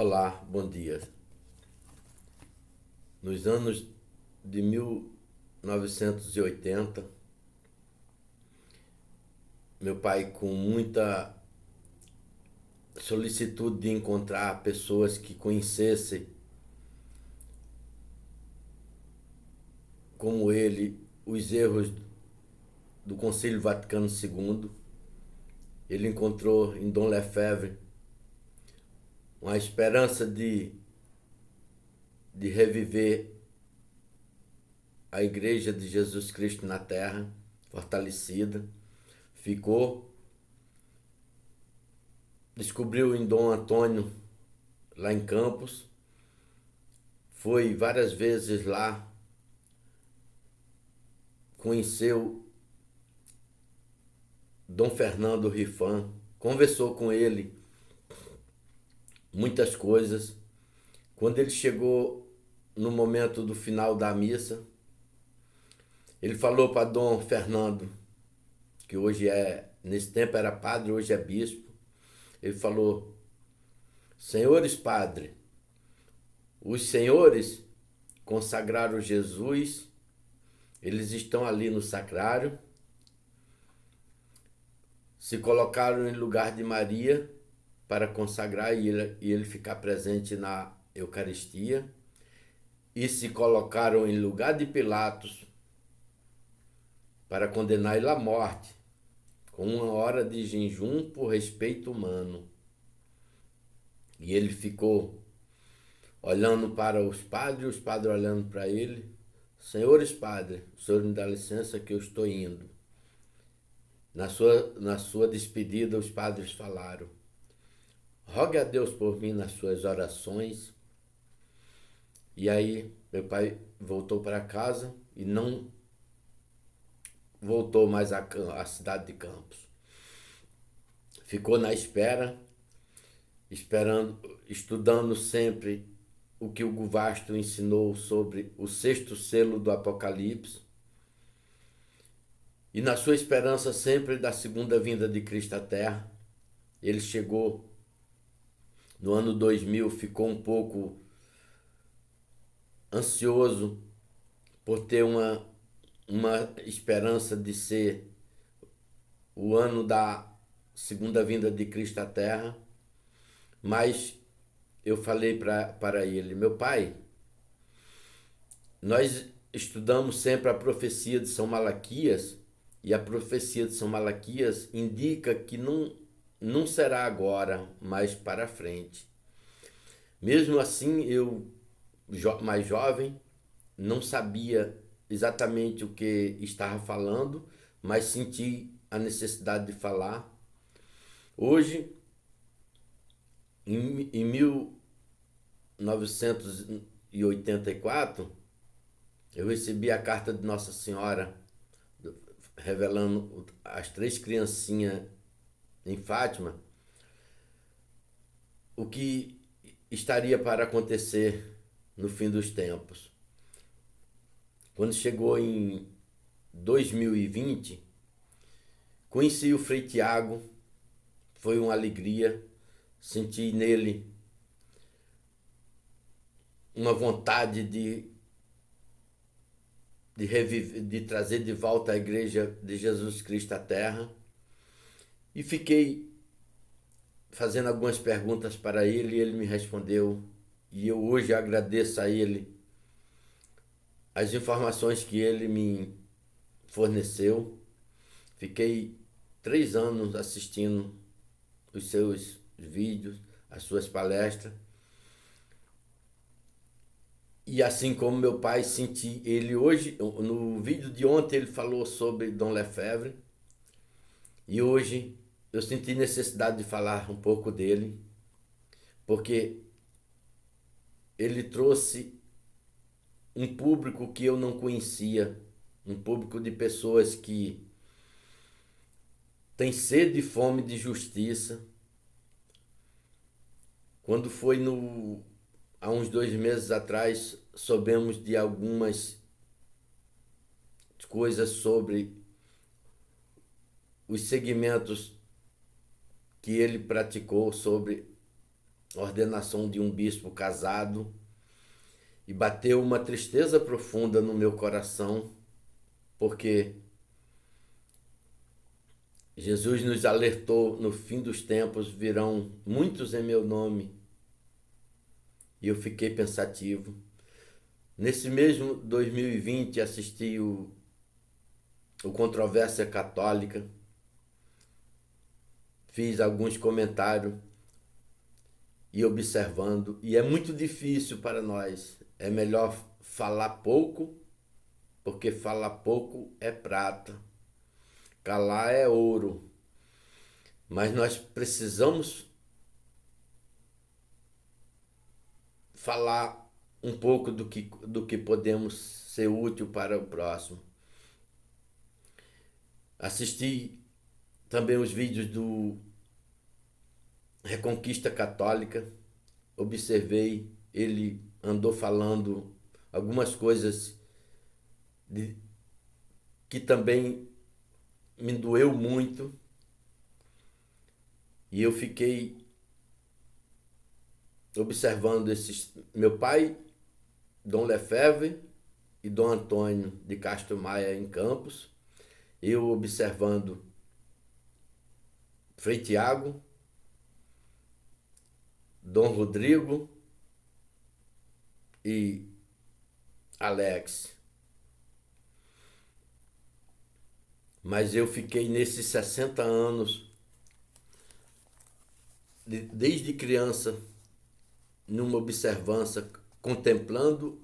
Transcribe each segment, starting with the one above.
Olá, bom dia. Nos anos de 1980, meu pai, com muita solicitude de encontrar pessoas que conhecessem, como ele, os erros do Concílio Vaticano II, ele encontrou em Dom Lefebvre uma esperança de reviver a Igreja de Jesus Cristo na Terra, fortalecida. Descobriu em Dom Antônio, lá em Campos, foi várias vezes lá, conheceu Dom Fernando Rifan, conversou com ele muitas coisas. Quando ele chegou no momento do final da missa, ele falou para Dom Fernando, que nesse tempo era padre, hoje é bispo. Ele falou: senhores padre, os senhores consagraram Jesus, eles estão ali no sacrário, se colocaram em lugar de Maria para consagrar e ele ficar presente na Eucaristia, e se colocaram em lugar de Pilatos para condenar ele à morte, com 1 hora de jejum por respeito humano. E ele ficou olhando para os padres olhando para ele: senhores padres, o senhor me dá licença que eu estou indo. Na sua despedida, os padres falaram: rogue a Deus por mim nas suas orações. E aí meu pai voltou para casa e não voltou mais à cidade de Campos. Ficou na espera, esperando, estudando sempre o que o Guvasto ensinou sobre o sexto selo do Apocalipse. E na sua esperança sempre da segunda vinda de Cristo à Terra. Ele chegou no ano 2000, ficou um pouco ansioso por ter uma esperança de ser o ano da segunda vinda de Cristo à Terra, mas eu falei para ele: meu pai, nós estudamos sempre a profecia de São Malaquias, e a profecia de São Malaquias indica que não será agora, mas para frente. Mesmo assim, eu, mais jovem, não sabia exatamente o que estava falando, mas senti a necessidade de falar. Hoje, em 1984, eu recebi a carta de Nossa Senhora revelando as 3 criancinhas em Fátima, o que estaria para acontecer no fim dos tempos. Quando chegou em 2020, conheci o Frei Tiago, foi uma alegria, senti nele uma vontade de trazer de volta a Igreja de Jesus Cristo à Terra, e fiquei fazendo algumas perguntas para ele e ele me respondeu, e eu hoje agradeço a ele as informações que ele me forneceu. Fiquei 3 anos assistindo os seus vídeos, as suas palestras, e assim como meu pai, senti ele hoje. No vídeo de ontem ele falou sobre Dom Lefebvre, e hoje eu senti necessidade de falar um pouco dele, porque ele trouxe um público que eu não conhecia, um público de pessoas que têm sede e fome de justiça. Quando foi há uns 2 meses atrás, soubemos de algumas coisas sobre os segmentos que ele praticou sobre ordenação de um bispo casado, e bateu uma tristeza profunda no meu coração, porque Jesus nos alertou: no fim dos tempos virão muitos em meu nome. E eu fiquei pensativo. Nesse mesmo 2020 assisti o Controvérsia Católica, fiz alguns comentários e observando, e é muito difícil para nós. É melhor falar pouco, porque falar pouco é prata, calar é ouro. Mas nós precisamos falar um pouco do que podemos ser útil para o próximo. Assisti também os vídeos do Reconquista Católica, observei, ele andou falando algumas coisas que também me doeu muito, e eu fiquei observando esses, meu pai, Dom Lefebvre e Dom Antônio de Castro Maia em Campos, eu observando Frei Tiago, Dom Rodrigo e Alex. Mas eu fiquei nesses 60 anos, desde criança, numa observância, contemplando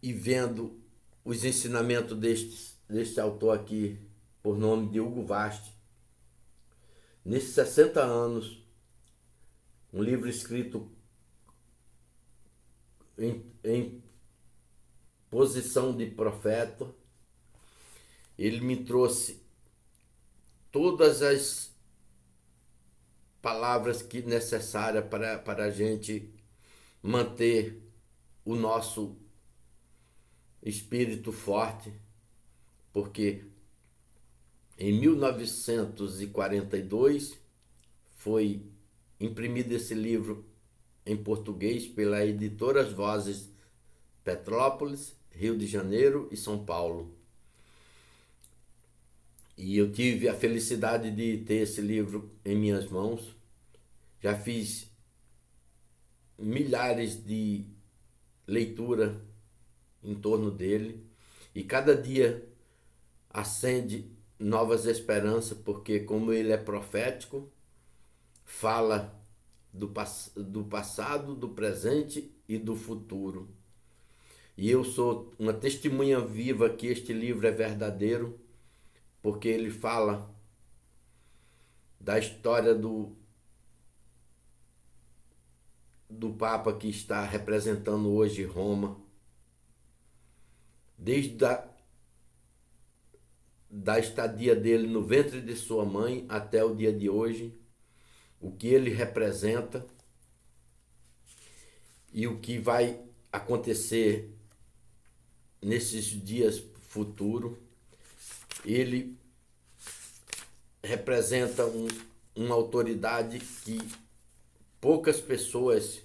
e vendo os ensinamentos deste autor aqui, por nome de Hugo Vast. Nesses 60 anos, um livro escrito em posição de profeta, ele me trouxe todas as palavras que necessárias para a gente manter o nosso espírito forte, porque em 1942 foi imprimido esse livro em português pela Editoras Vozes, Petrópolis, Rio de Janeiro e São Paulo. E eu tive a felicidade de ter esse livro em minhas mãos. Já fiz milhares de leitura em torno dele, e cada dia acende novas esperanças, porque como ele é profético, fala do passado, do presente e do futuro. E eu sou uma testemunha viva que este livro é verdadeiro, porque ele fala da história do Papa que está representando hoje Roma, desde da estadia dele no ventre de sua mãe até o dia de hoje, o que ele representa e o que vai acontecer nesses dias futuros. Ele representa uma autoridade que poucas pessoas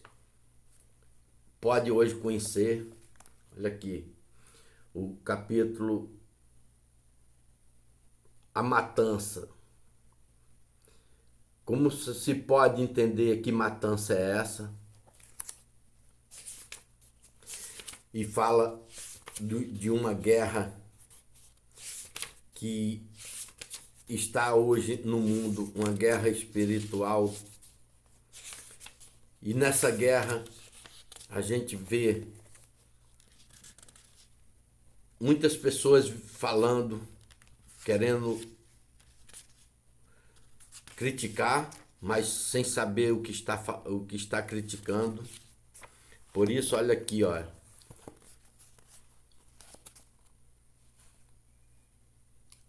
podem hoje conhecer. Olha aqui, o capítulo A Matança. Como se pode entender que matança é essa? E fala de uma guerra que está hoje no mundo, uma guerra espiritual. E nessa guerra a gente vê muitas pessoas falando, querendo criticar, mas sem saber o que está criticando. Por isso, olha aqui, ó.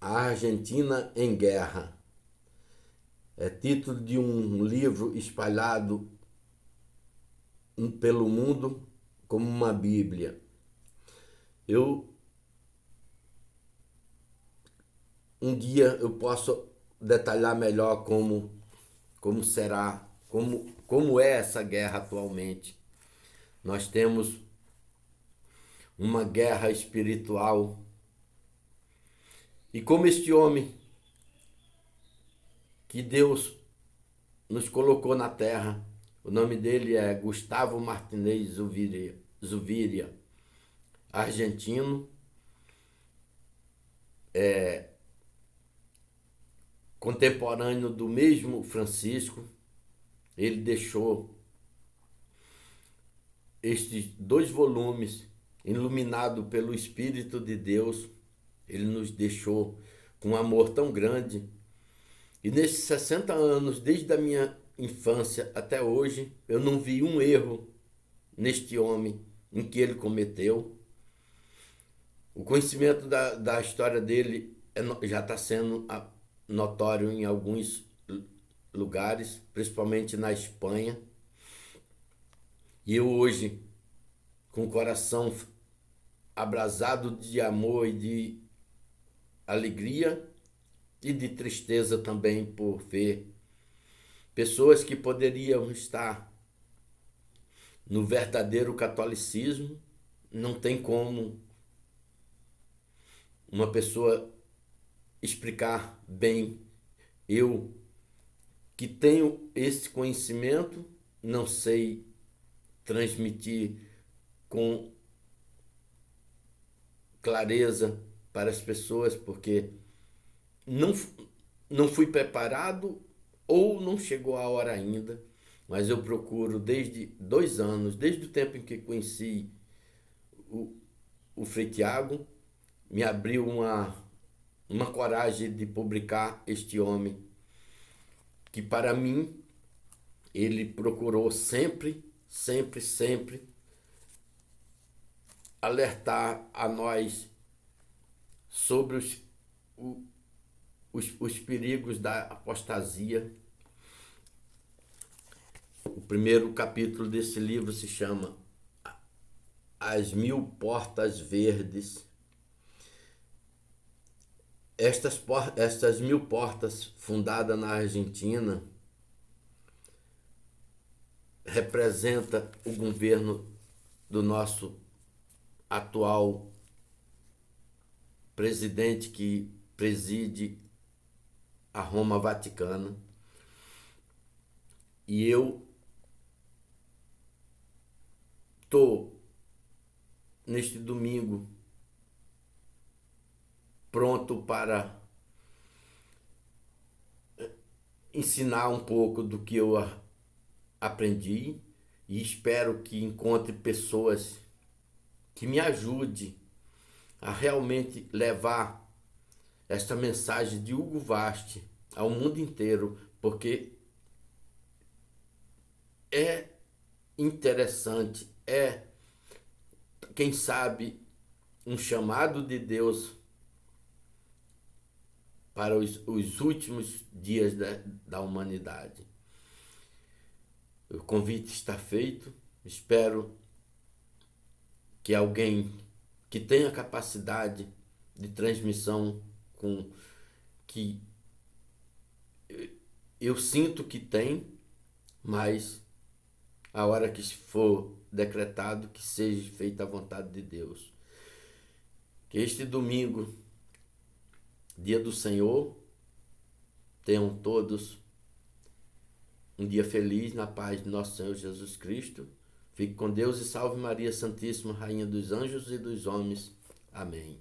A Argentina em Guerra. É título de um livro espalhado pelo mundo como uma Bíblia. Um dia eu posso detalhar melhor como será como é essa guerra atualmente. Nós temos uma guerra espiritual. E como este homem que Deus nos colocou na terra, o nome dele é Gustavo Martinez Zuviria, argentino, contemporâneo do mesmo Francisco. Ele deixou estes 2 volumes, iluminado pelo Espírito de Deus. Ele nos deixou com um amor tão grande. E nesses 60 anos, desde a minha infância até hoje, eu não vi um erro neste homem em que ele cometeu. O conhecimento da história dele já está sendo notório em alguns lugares, principalmente na Espanha. E eu hoje, com o coração abrasado de amor e de alegria e de tristeza também por ver pessoas que poderiam estar no verdadeiro catolicismo. Não tem como uma pessoa explicar bem. Eu que tenho esse conhecimento, não sei transmitir com clareza para as pessoas, porque não fui preparado ou não chegou a hora ainda, mas eu procuro desde 2 anos, desde o tempo em que conheci o Frei Tiago, me abriu uma coragem de publicar este homem, que para mim, ele procurou sempre alertar a nós sobre os perigos da apostasia. O primeiro capítulo desse livro se chama As 1000 Portas Verdes. Estas 1000 portas, fundadas na Argentina, representa o governo do nosso atual presidente que preside a Roma Vaticana. E eu estou, neste domingo, pronto para ensinar um pouco do que eu aprendi, e espero que encontre pessoas que me ajudem a realmente levar esta mensagem de Hugo Vast ao mundo inteiro, porque é interessante, quem sabe, um chamado de Deus para os últimos dias da humanidade. O convite está feito. Espero que alguém que tenha capacidade de transmissão, que eu sinto que tem, mas a hora que for decretado, que seja feita a vontade de Deus. Que este domingo, dia do Senhor, tenham todos um dia feliz na paz de nosso Senhor Jesus Cristo. Fique com Deus e salve Maria Santíssima, Rainha dos Anjos e dos Homens. Amém.